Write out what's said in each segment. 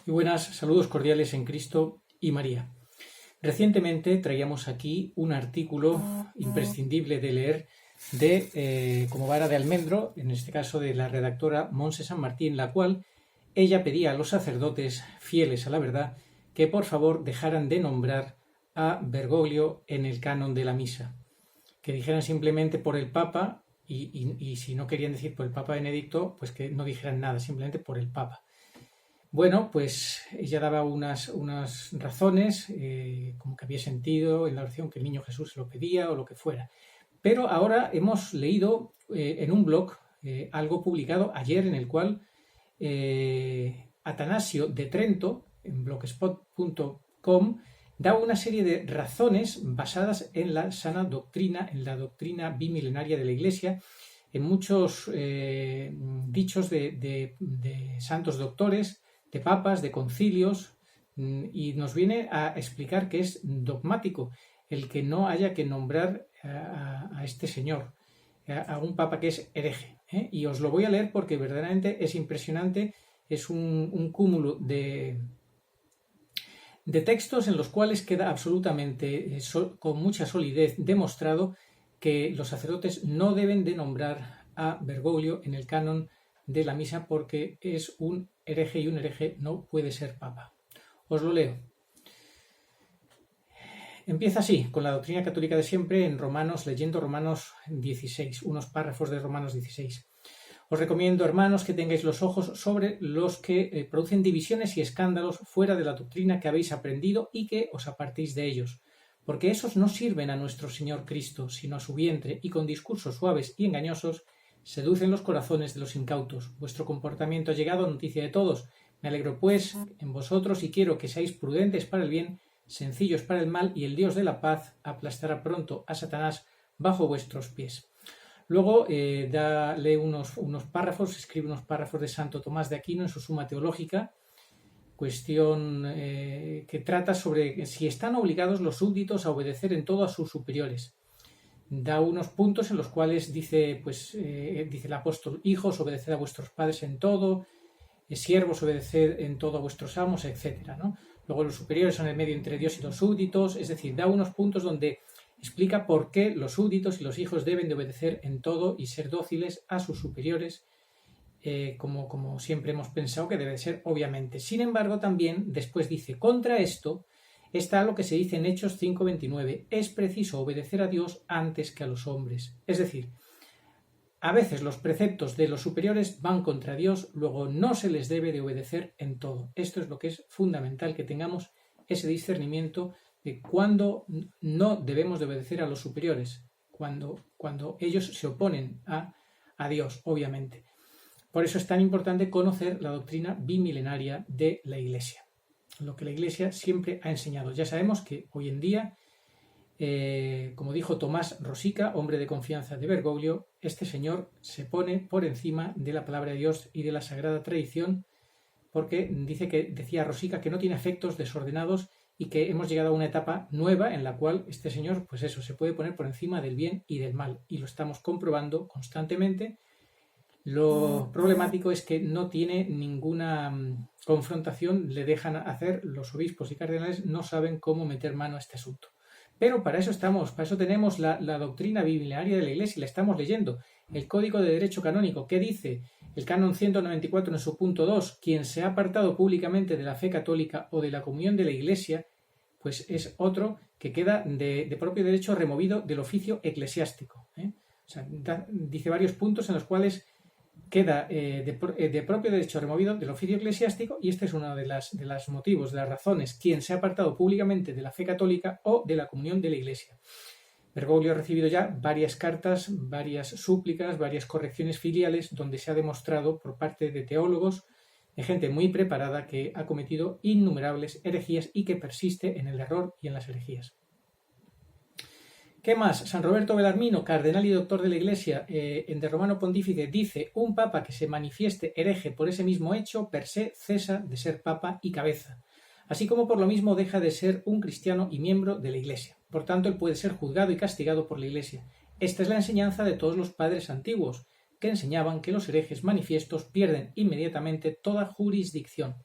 Muy buenas, saludos cordiales en Cristo y María. Recientemente traíamos aquí un artículo imprescindible de leer de como vara de almendro, en este caso de la redactora Montse San Martín, la cual ella pedía a los sacerdotes fieles a la verdad que por favor dejaran de nombrar a Bergoglio en el canon de la misa, que dijeran simplemente por el Papa y si no querían decir por el Papa Benedicto, pues que no dijeran nada, simplemente por el Papa. Bueno, pues ella daba unas razones, como que había sentido en la oración que el niño Jesús se lo pedía o lo que fuera. Pero ahora hemos leído en un blog algo publicado ayer en el cual Atanasio de Trento, en blogspot.com, da una serie de razones basadas en la sana doctrina, en la doctrina bimilenaria de la Iglesia, en muchos dichos de santos doctores, de papas, de concilios, y nos viene a explicar que es dogmático el que no haya que nombrar a este señor, a un papa que es hereje. Y os lo voy a leer porque verdaderamente es impresionante, es un cúmulo de textos en los cuales queda absolutamente, con mucha solidez, demostrado que los sacerdotes no deben de nombrar a Bergoglio en el canon de la misa porque es un hereje y un hereje no puede ser papa. Os lo leo. Empieza así, con la doctrina católica de siempre en Romanos, leyendo Romanos 16, unos párrafos de Romanos 16. Os recomiendo, hermanos, que tengáis los ojos sobre los que producen divisiones y escándalos fuera de la doctrina que habéis aprendido y que os apartéis de ellos, porque esos no sirven a nuestro Señor Cristo, sino a su vientre, y con discursos suaves y engañosos seducen los corazones de los incautos. Vuestro comportamiento ha llegado a noticia de todos. Me alegro, pues, en vosotros y quiero que seáis prudentes para el bien, sencillos para el mal, y el Dios de la paz aplastará pronto a Satanás bajo vuestros pies. Luego lee unos párrafos, escribe unos párrafos de Santo Tomás de Aquino en su Suma Teológica, cuestión que trata sobre si están obligados los súbditos a obedecer en todo a sus superiores. Da unos puntos en los cuales dice el apóstol: hijos, obedeced a vuestros padres en todo, siervos, obedeced en todo a vuestros amos, etc., ¿no? Luego los superiores son el medio entre Dios y los súbditos, es decir, da unos puntos donde explica por qué los súbditos y los hijos deben de obedecer en todo y ser dóciles a sus superiores, como siempre hemos pensado que debe ser, obviamente. Sin embargo, también después dice: contra esto está lo que se dice en Hechos 5:29, es preciso obedecer a Dios antes que a los hombres. Es decir, a veces los preceptos de los superiores van contra Dios, luego no se les debe de obedecer en todo. Esto es lo que es fundamental, que tengamos ese discernimiento de cuándo no debemos de obedecer a los superiores, cuando ellos se oponen a Dios, obviamente. Por eso es tan importante conocer la doctrina bimilenaria de la Iglesia, lo que la Iglesia siempre ha enseñado. Ya sabemos que hoy en día, como dijo Tomás Rosica, hombre de confianza de Bergoglio, este señor se pone por encima de la palabra de Dios y de la sagrada tradición, porque decía Rosica que no tiene afectos desordenados y que hemos llegado a una etapa nueva en la cual este señor, pues eso, se puede poner por encima del bien y del mal, y lo estamos comprobando constantemente. Lo problemático es que no tiene ninguna confrontación, le dejan hacer, los obispos y cardenales no saben cómo meter mano a este asunto. Pero para eso tenemos la doctrina bimilenaria de la Iglesia, la estamos leyendo. El Código de Derecho Canónico, ¿qué dice? El canon 194 en su punto 2, quien se ha apartado públicamente de la fe católica o de la comunión de la Iglesia, pues es otro que queda de propio derecho removido del oficio eclesiástico. O sea, dice varios puntos en los cuales queda de propio derecho removido del oficio eclesiástico, y este es uno de los motivos, de las razones: quien se ha apartado públicamente de la fe católica o de la comunión de la Iglesia. Bergoglio ha recibido ya varias cartas, varias súplicas, varias correcciones filiales, donde se ha demostrado por parte de teólogos, de gente muy preparada, que ha cometido innumerables herejías y que persiste en el error y en las herejías. ¿Qué más? San Roberto Belarmino, cardenal y doctor de la Iglesia, en De Romano Pontífice, dice: un papa que se manifieste hereje por ese mismo hecho, per se cesa de ser papa y cabeza, así como por lo mismo deja de ser un cristiano y miembro de la Iglesia. Por tanto, él puede ser juzgado y castigado por la Iglesia. Esta es la enseñanza de todos los padres antiguos, que enseñaban que los herejes manifiestos pierden inmediatamente toda jurisdicción.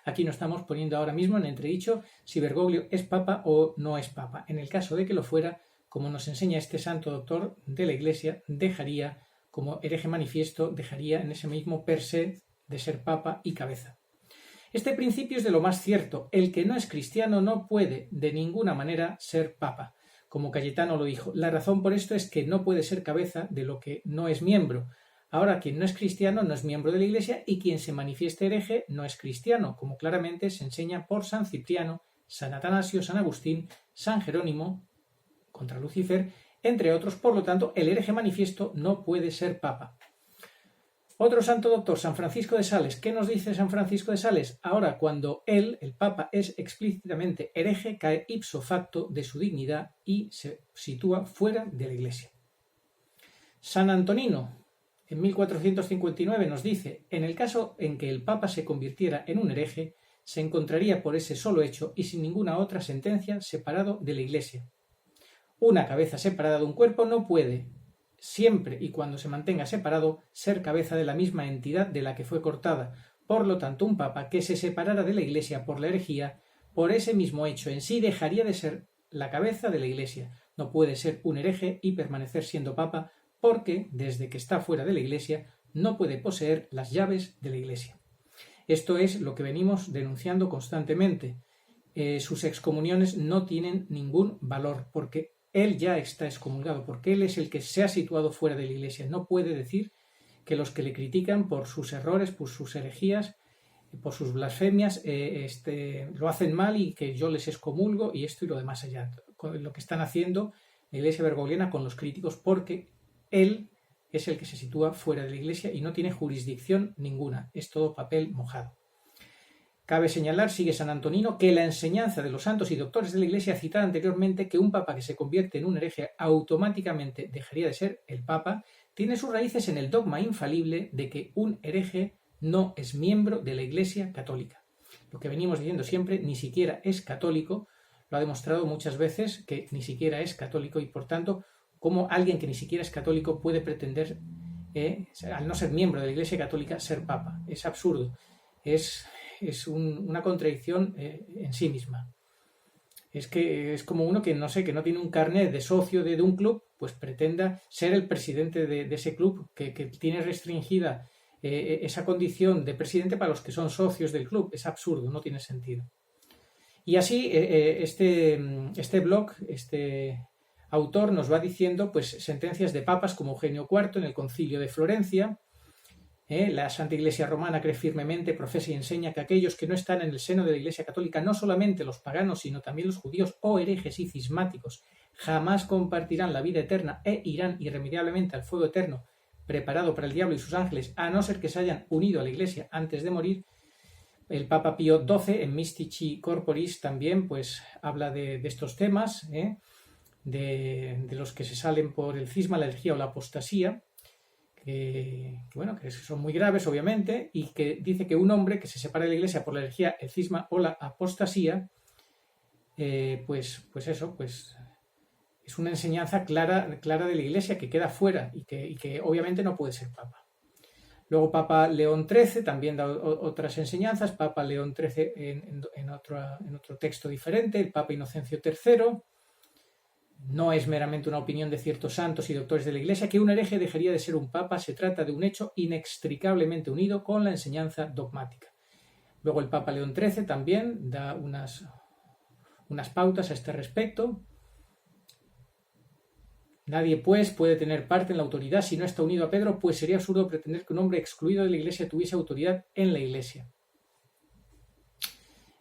Aquí no estamos poniendo ahora mismo en entredicho si Bergoglio es papa o no es papa. En el caso de que lo fuera, como nos enseña este santo doctor de la Iglesia, dejaría, como hereje manifiesto, dejaría en ese mismo per se de ser papa y cabeza. Este principio es de lo más cierto. El que no es cristiano no puede de ninguna manera ser papa. Como Cayetano lo dijo, la razón por esto es que no puede ser cabeza de lo que no es miembro. Ahora, quien no es cristiano no es miembro de la Iglesia y quien se manifieste hereje no es cristiano, como claramente se enseña por San Cipriano, San Atanasio, San Agustín, San Jerónimo, contra Lucifer, entre otros. Por lo tanto, el hereje manifiesto no puede ser papa. Otro santo doctor, San Francisco de Sales. ¿Qué nos dice San Francisco de Sales? Ahora, cuando él, el Papa, es explícitamente hereje, cae ipso facto de su dignidad y se sitúa fuera de la Iglesia. San Antonino, en 1459, nos dice: en el caso en que el Papa se convirtiera en un hereje, se encontraría por ese solo hecho y sin ninguna otra sentencia separado de la Iglesia. Una cabeza separada de un cuerpo no puede, siempre y cuando se mantenga separado, ser cabeza de la misma entidad de la que fue cortada. Por lo tanto, un papa que se separara de la Iglesia por la herejía, por ese mismo hecho en sí dejaría de ser la cabeza de la Iglesia. No puede ser un hereje y permanecer siendo papa porque, desde que está fuera de la Iglesia, no puede poseer las llaves de la Iglesia. Esto es lo que venimos denunciando constantemente. Sus excomuniones no tienen ningún valor porque él ya está excomulgado, porque él es el que se ha situado fuera de la Iglesia. No puede decir que los que le critican por sus errores, por sus herejías, por sus blasfemias, lo hacen mal y que yo les excomulgo y esto y lo demás allá. Lo que están haciendo la Iglesia bergogliana con los críticos, porque él es el que se sitúa fuera de la Iglesia y no tiene jurisdicción ninguna. Es todo papel mojado. Cabe señalar, sigue San Antonino, que la enseñanza de los santos y doctores de la Iglesia citada anteriormente, que un papa que se convierte en un hereje automáticamente dejaría de ser el papa, tiene sus raíces en el dogma infalible de que un hereje no es miembro de la Iglesia católica. Lo que venimos diciendo siempre, ni siquiera es católico, lo ha demostrado muchas veces que ni siquiera es católico y por tanto, ¿cómo alguien que ni siquiera es católico puede pretender, al no ser miembro de la Iglesia católica, ser papa? Es absurdo. Es una contradicción en sí misma. Es que es como uno que no sé, que no tiene un carnet de socio de un club, pues pretenda ser el presidente de ese club, que tiene restringida esa condición de presidente para los que son socios del club. Es absurdo, no tiene sentido. Y así este blog, este autor nos va diciendo pues sentencias de papas como Eugenio IV en el Concilio de Florencia. La Santa Iglesia Romana cree firmemente, profesa y enseña que aquellos que no están en el seno de la Iglesia Católica, no solamente los paganos, sino también los judíos o herejes y cismáticos, jamás compartirán la vida eterna e irán irremediablemente al fuego eterno preparado para el diablo y sus ángeles, a no ser que se hayan unido a la Iglesia antes de morir. El Papa Pío XII en Mystici Corporis también pues habla de estos temas, de los que se salen por el cisma, la herejía o la apostasía. Que son muy graves, obviamente, y que dice que un hombre que se separa de la Iglesia por la herejía, el cisma o la apostasía, pues es una enseñanza clara de la Iglesia que queda fuera y que obviamente no puede ser papa. Luego Papa León XIII también da otras enseñanzas, Papa León XIII en otro texto diferente, el Papa Inocencio III. No es meramente una opinión de ciertos santos y doctores de la Iglesia que un hereje dejaría de ser un papa, se trata de un hecho inextricablemente unido con la enseñanza dogmática. Luego el Papa León XIII también da unas pautas a este respecto. Nadie, pues, puede tener parte en la autoridad si no está unido a Pedro, pues sería absurdo pretender que un hombre excluido de la Iglesia tuviese autoridad en la Iglesia.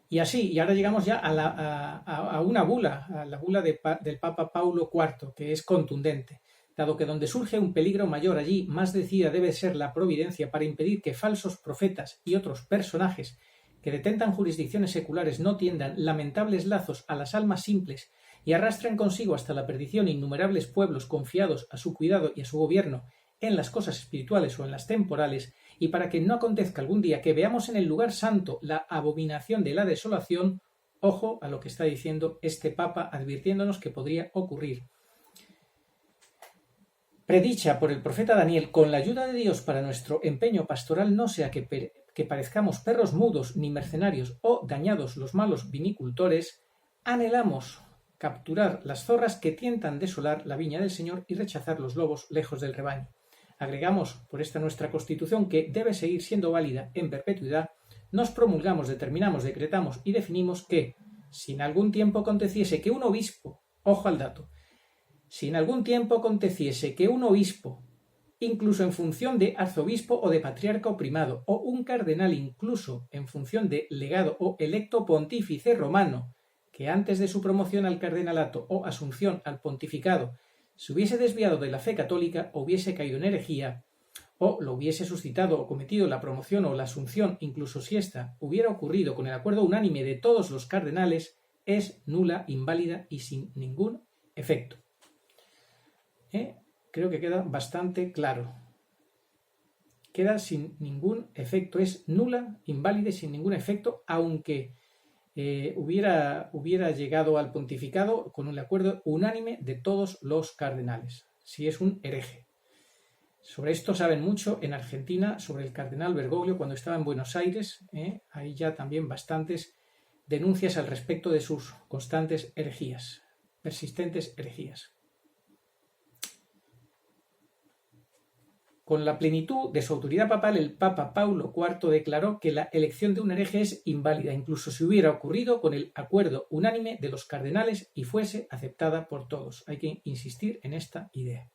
Y así, y ahora llegamos ya a una bula, a la bula del Papa Paulo IV, que es contundente. Dado que donde surge un peligro mayor allí, más decidida debe ser la providencia para impedir que falsos profetas y otros personajes que detentan jurisdicciones seculares no tiendan lamentables lazos a las almas simples y arrastren consigo hasta la perdición innumerables pueblos confiados a su cuidado y a su gobierno en las cosas espirituales o en las temporales, y para que no acontezca algún día que veamos en el lugar santo la abominación de la desolación, ojo a lo que está diciendo este Papa advirtiéndonos que podría ocurrir. predicha por el profeta Daniel con la ayuda de Dios para nuestro empeño pastoral, no sea que parezcamos perros mudos ni mercenarios o dañados los malos vinicultores, anhelamos capturar las zorras que tientan desolar la viña del Señor y rechazar los lobos lejos del rebaño. Agregamos por esta nuestra Constitución, que debe seguir siendo válida en perpetuidad, nos promulgamos, determinamos, decretamos y definimos que, si en algún tiempo aconteciese que un obispo, ojo al dato, si en algún tiempo aconteciese que un obispo, incluso en función de arzobispo o de patriarca o primado, o un cardenal incluso en función de legado o electo pontífice romano, que antes de su promoción al cardenalato o asunción al pontificado se hubiese desviado de la fe católica o hubiese caído en herejía, o lo hubiese suscitado o cometido la promoción o la asunción, incluso si ésta hubiera ocurrido con el acuerdo unánime de todos los cardenales, es nula, inválida y sin ningún efecto. Creo que queda bastante claro. Queda sin ningún efecto, es nula, inválida y sin ningún efecto, aunque hubiera llegado al pontificado con un acuerdo unánime de todos los cardenales, si es un hereje. Sobre esto saben mucho en Argentina, sobre el cardenal Bergoglio cuando estaba en Buenos Aires. Hay ya también bastantes denuncias al respecto de sus constantes herejías, persistentes herejías. Con la plenitud de su autoridad papal, el Papa Paulo IV declaró que la elección de un hereje es inválida, incluso si hubiera ocurrido con el acuerdo unánime de los cardenales y fuese aceptada por todos. Hay que insistir en esta idea.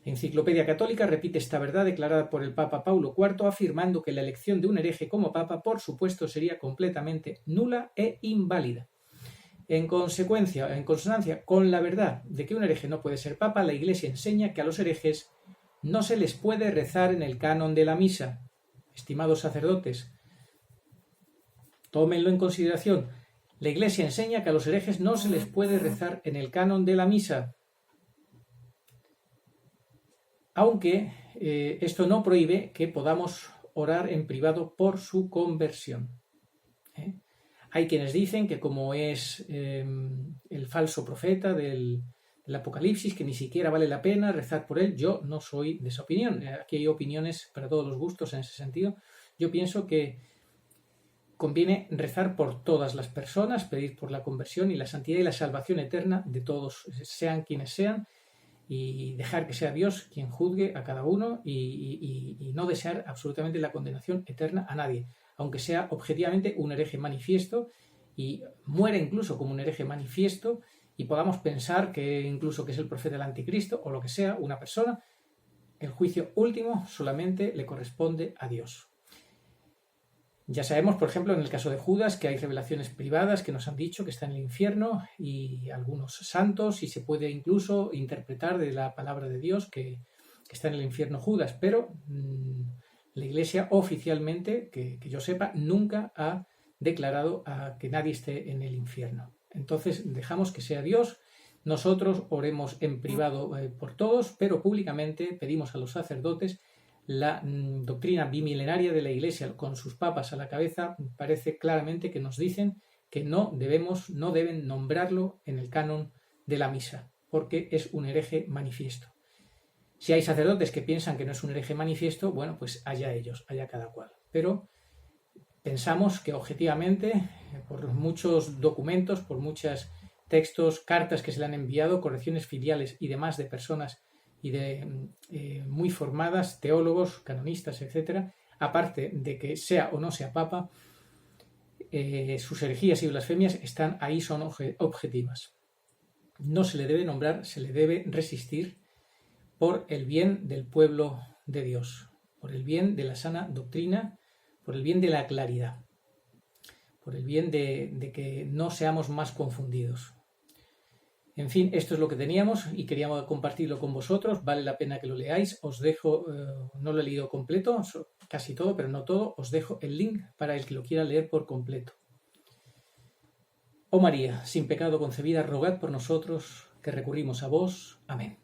La Enciclopedia Católica repite esta verdad declarada por el Papa Paulo IV, afirmando que la elección de un hereje como Papa, por supuesto, sería completamente nula e inválida. En consecuencia, en consonancia con la verdad de que un hereje no puede ser Papa, la Iglesia enseña que a los herejes no se les puede rezar en el canon de la misa. Estimados sacerdotes, tómenlo en consideración. La Iglesia enseña que a los herejes no se les puede rezar en el canon de la misa. Aunque esto no prohíbe que podamos orar en privado por su conversión. Hay quienes dicen que como es el falso profeta del Apocalipsis, que ni siquiera vale la pena rezar por él. Yo no soy de esa opinión. Aquí hay opiniones para todos los gustos en ese sentido. Yo pienso que conviene rezar por todas las personas, pedir por la conversión y la santidad y la salvación eterna de todos, sean quienes sean, y dejar que sea Dios quien juzgue a cada uno y no desear absolutamente la condenación eterna a nadie, aunque sea objetivamente un hereje manifiesto y muera incluso como un hereje manifiesto y podamos pensar que incluso que es el profeta del anticristo o lo que sea, una persona. El juicio último solamente le corresponde a Dios. Ya sabemos, por ejemplo, en el caso de Judas, que hay revelaciones privadas que nos han dicho que está en el infierno y algunos santos, y se puede incluso interpretar de la palabra de Dios que está en el infierno Judas, pero la Iglesia oficialmente, que yo sepa, nunca ha declarado a que nadie esté en el infierno. Entonces dejamos que sea Dios. Nosotros oremos en privado por todos, pero públicamente pedimos a los sacerdotes. La doctrina bimilenaria de la Iglesia, con sus papas a la cabeza, parece claramente que nos dicen que no deben nombrarlo en el canon de la misa, porque es un hereje manifiesto. Si hay sacerdotes que piensan que no es un hereje manifiesto, bueno, pues allá ellos, allá cada cual. Pero pensamos que objetivamente, por muchos documentos, por muchos textos, cartas que se le han enviado, correcciones filiales y demás de personas y de muy formadas, teólogos, canonistas, etcétera, aparte de que sea o no sea papa, sus herejías y blasfemias están ahí, son objetivas. No se le debe nombrar, se le debe resistir por el bien del pueblo de Dios, por el bien de la sana doctrina, por el bien de la claridad, por el bien de que no seamos más confundidos. En fin, esto es lo que teníamos y queríamos compartirlo con vosotros. Vale la pena que lo leáis. Os dejo, no lo he leído completo, casi todo, pero no todo. Os dejo el link para el que lo quiera leer por completo. Oh María, sin pecado concebida, rogad por nosotros que recurrimos a vos. Amén.